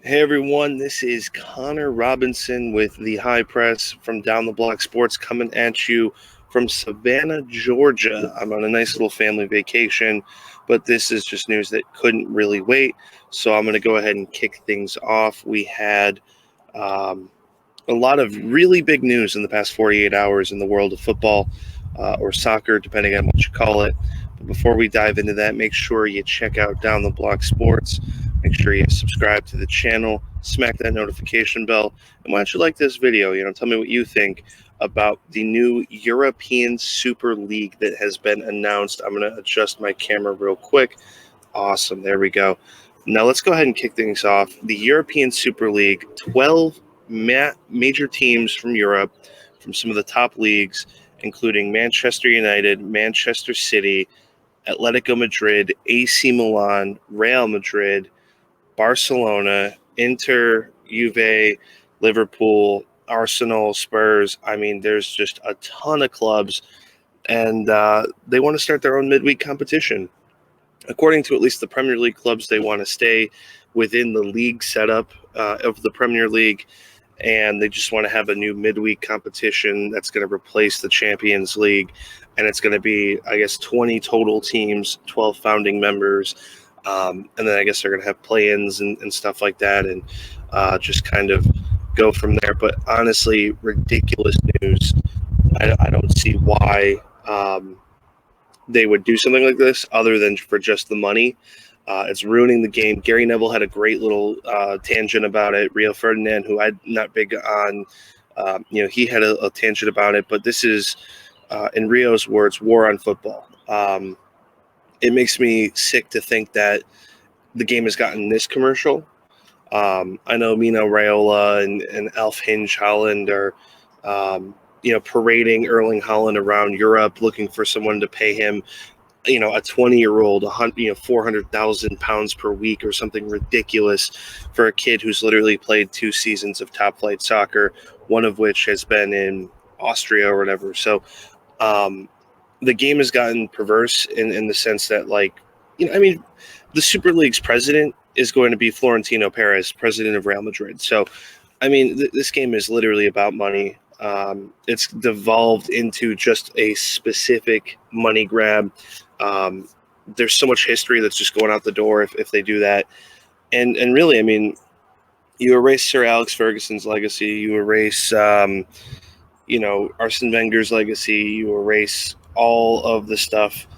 Hey everyone, this is Connor Robinson with the High Press from Down the Block Sports coming at you from Savannah, Georgia. I'm on a nice little family vacation, but this is just news that couldn't really wait. So I'm going to go ahead and kick things off. We had a lot of really big news in the past 48 hours in the world of football or soccer, depending on what you call it. But before we dive into that, make sure you check out Down the Block Sports. Make sure you subscribe to the channel, smack that notification bell, and why don't you like this video? Tell me what you think about the new European Super League that has been announced. I'm going to adjust my camera real quick. Awesome, there we go. Now let's go ahead and kick things off. The European Super League, 12 major teams from Europe, from some of the top leagues, including Manchester United, Manchester City, Atletico Madrid, AC Milan, Real Madrid, Barcelona, Inter, Juve, Liverpool, Arsenal, Spurs. I mean, there's just a ton of clubs, and they want to start their own midweek competition. According to at least the Premier League clubs, they want to stay within the league setup of the Premier League, and they just want to have a new midweek competition that's going to replace the Champions League, and it's going to be, I guess, 20 total teams, 12 founding members. And then I guess they're going to have play-ins and stuff like that, and just kind of go from there. But honestly, ridiculous news. I don't see why they would do something like this other than for just the money. It's ruining the game. Gary Neville had a great little tangent about it. Rio Ferdinand, who I'm not big on, he had a tangent about it. But this is, in Rio's words, war on football. It makes me sick to think that the game has gotten this commercial. I know Mino Raiola and Alf Hinge Holland are, parading Erling Haaland around Europe looking for someone to pay him, a 20-year-old, 400,000 pounds per week or something ridiculous for a kid who's literally played 2 seasons of top-flight soccer, one of which has been in Austria or whatever. So, the game has gotten perverse in the sense that, the Super League's president is going to be Florentino Perez, president of Real Madrid. So, this game is literally about money. It's devolved into just a specific money grab. There's so much history that's just going out the door if they do that. And really, you erase Sir Alex Ferguson's legacy. You erase, Arsene Wenger's legacy. You erase all of the stuff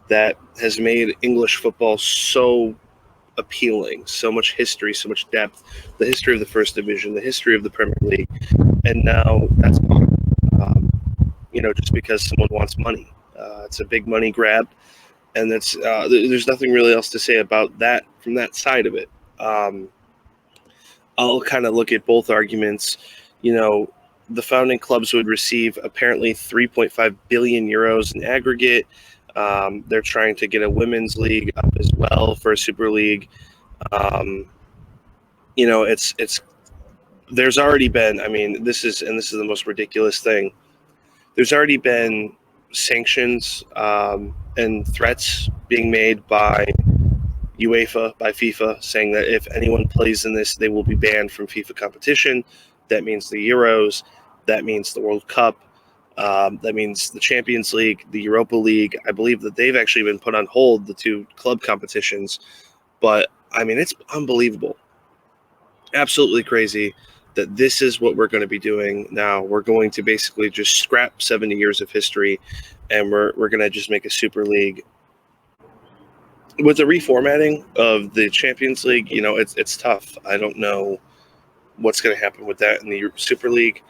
that has made English football so appealing, so much history, so much depth, the history of the First Division, the history of the Premier League, and now that's gone, just because someone wants money. It's a big money grab, and that's there's nothing really else to say about that from that side of it. I'll kind of look at both arguments. The founding clubs would receive apparently 3.5 billion euros in aggregate. They're trying to get a women's league up as well for a Super League. It's there's already been, this is the most ridiculous thing. There's already been sanctions and threats being made by UEFA, by FIFA, saying that if anyone plays in this, they will be banned from FIFA competition. That means the Euros. That means the World Cup. That means the Champions League, the Europa League. I believe that they've actually been put on hold, the 2 club competitions. But, it's unbelievable. Absolutely crazy that this is what we're going to be doing now. We're going to basically just scrap 70 years of history, and we're going to just make a Super League. With the reformatting of the Champions League, it's tough. I don't know what's going to happen with that in the Super League.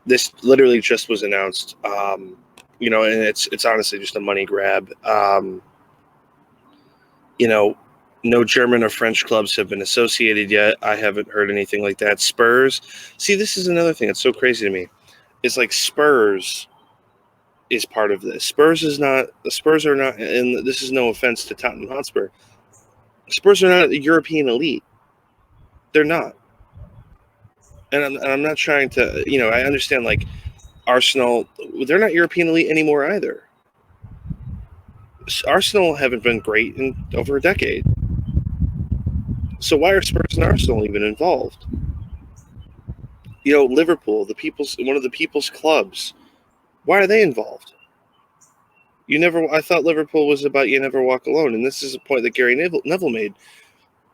This literally just was announced, and it's honestly just a money grab. No German or French clubs have been associated yet. I haven't heard anything like that. Spurs. See, this is another thing that's so crazy to me. It's like Spurs is part of this. The Spurs are not, and this is no offense to Tottenham Hotspur. Spurs are not the European elite. They're not. And I'm not trying to, I understand, Arsenal, they're not European elite anymore either. Arsenal haven't been great in over a decade. So why are Spurs and Arsenal even involved? Liverpool, one of the people's clubs. Why are they involved? I thought Liverpool was about you never walk alone, and this is a point that Gary Neville made.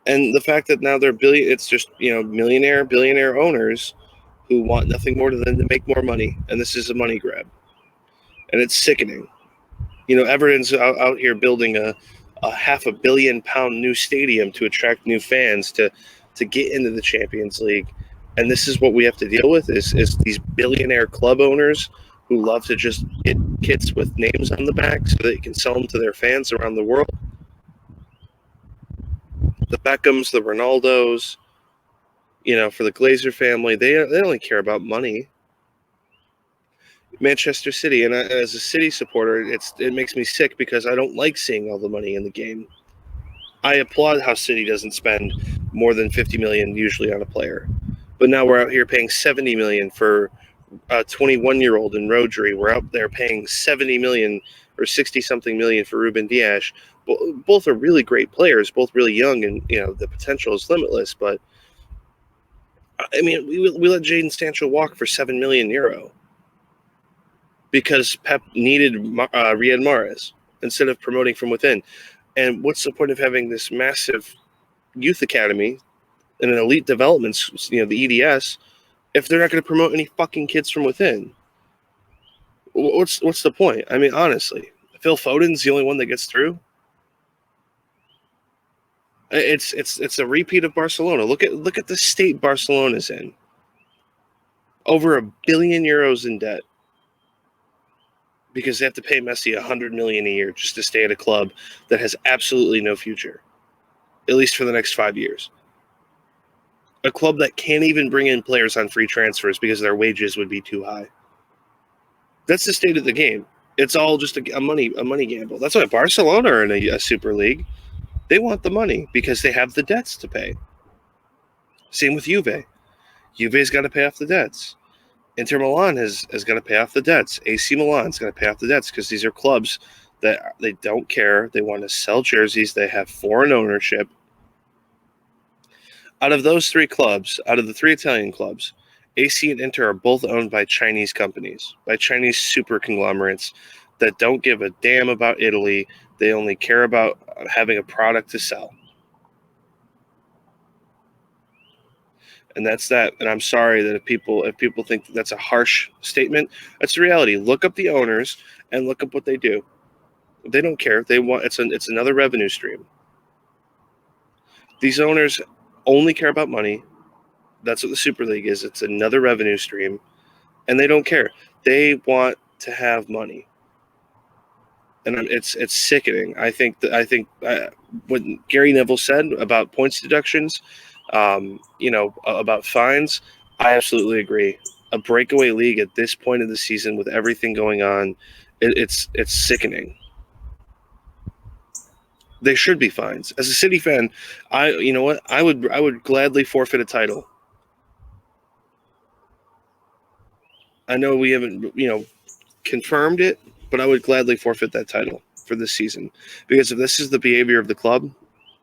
And the fact that now they're it's just billionaire owners who want nothing more than to make more money, and this is a money grab, and it's sickening. Everton's out here building a £500 million new stadium to attract new fans to get into the Champions League, and this is what we have to deal with is these billionaire club owners who love to just get kits with names on the back so they can sell them to their fans around the world. The Beckhams, the Ronaldos, for the Glazer family, they only care about money. Manchester City, and as a City supporter, it makes me sick because I don't like seeing all the money in the game. I applaud how City doesn't spend more than $50 million usually on a player, but now we're out here paying $70 million for a 21-year-old in Rodri. We're out there paying $70 million or 60-something million for Ruben Dias. Both are really great players, both really young, and the potential is limitless. But I mean, we let Jadon Sancho walk for €7 million because Pep needed Riyad Mahrez instead of promoting from within. And what's the point of having this massive youth academy and an elite development, the EDS, if they're not going to promote any fucking kids from within? What's the point? I mean, honestly, Phil Foden's the only one that gets through. It's a repeat of Barcelona. Look at the state Barcelona's in. Over €1 billion in debt because they have to pay Messi $100 million a year just to stay at a club that has absolutely no future, at least for the next 5 years. A club that can't even bring in players on free transfers because their wages would be too high. That's the state of the game. It's all just a money gamble. That's why Barcelona are in a Super League. They want the money because they have the debts to pay. Same with Juve. Juve's got to pay off the debts. Inter Milan has got to pay off the debts. AC Milan's got to pay off the debts because these are clubs that they don't care. They want to sell jerseys. They have foreign ownership. Out of those three clubs, out of the three Italian clubs, AC and Inter are both owned by Chinese companies, by Chinese super conglomerates that don't give a damn about Italy. They only care about having a product to sell. And that's that. And I'm sorry that if people think that's a harsh statement, that's the reality. Look up the owners and look up what they do. They don't care. They want it's another revenue stream. These owners only care about money. That's what the Super League is. It's another revenue stream, and they don't care. They want to have money, and it's sickening. I think what Gary Neville said about points deductions, about fines, I absolutely agree. A breakaway league at this point of the season with everything going on, it's sickening. There should be fines. As a City fan, I would gladly forfeit a title. I know we haven't, confirmed it, but I would gladly forfeit that title for this season because if this is the behavior of the club,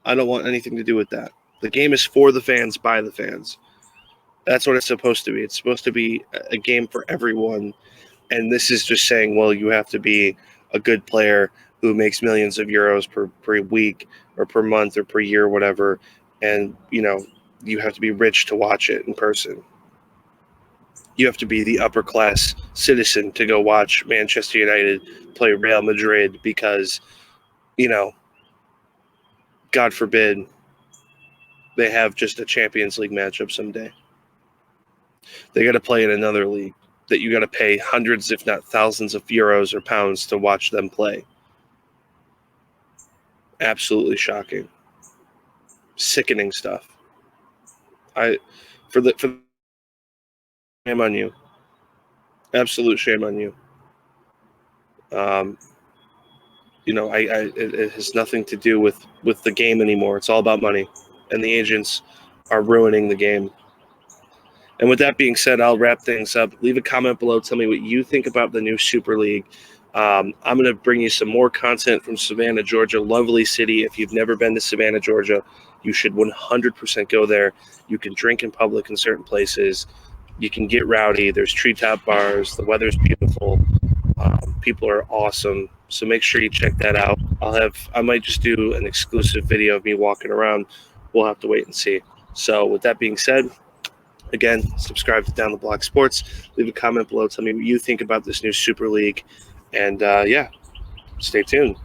I don't want anything to do with that. The game is for the fans, by the fans. That's what it's supposed to be. It's supposed to be a game for everyone, and this is just saying, well, you have to be a good player who makes millions of euros per week or per month or per year or whatever, and, you have to be rich to watch it in person. You have to be the upper class citizen to go watch Manchester United play Real Madrid because, God forbid, they have just a Champions League matchup someday. They got to play in another league that you got to pay hundreds, if not thousands of euros or pounds to watch them play. Absolutely shocking. Sickening stuff. Shame on you. Absolute shame on you. It has nothing to do with the game anymore. It's all about money, and the agents are ruining the game. And with that being said, I'll wrap things up. Leave a comment below. Tell me what you think about the new Super League. I'm going to bring you some more content from Savannah, Georgia. Lovely city. If you've never been to Savannah, Georgia, you should 100% go there. You can drink in public in certain places. You can get rowdy. There's treetop bars. The weather's beautiful. People are awesome. So make sure you check that out. I might just do an exclusive video of me walking around. We'll have to wait and see. So with that being said, again, subscribe to Down the Block Sports. Leave a comment below. Tell me what you think about this new Super League. And yeah, stay tuned.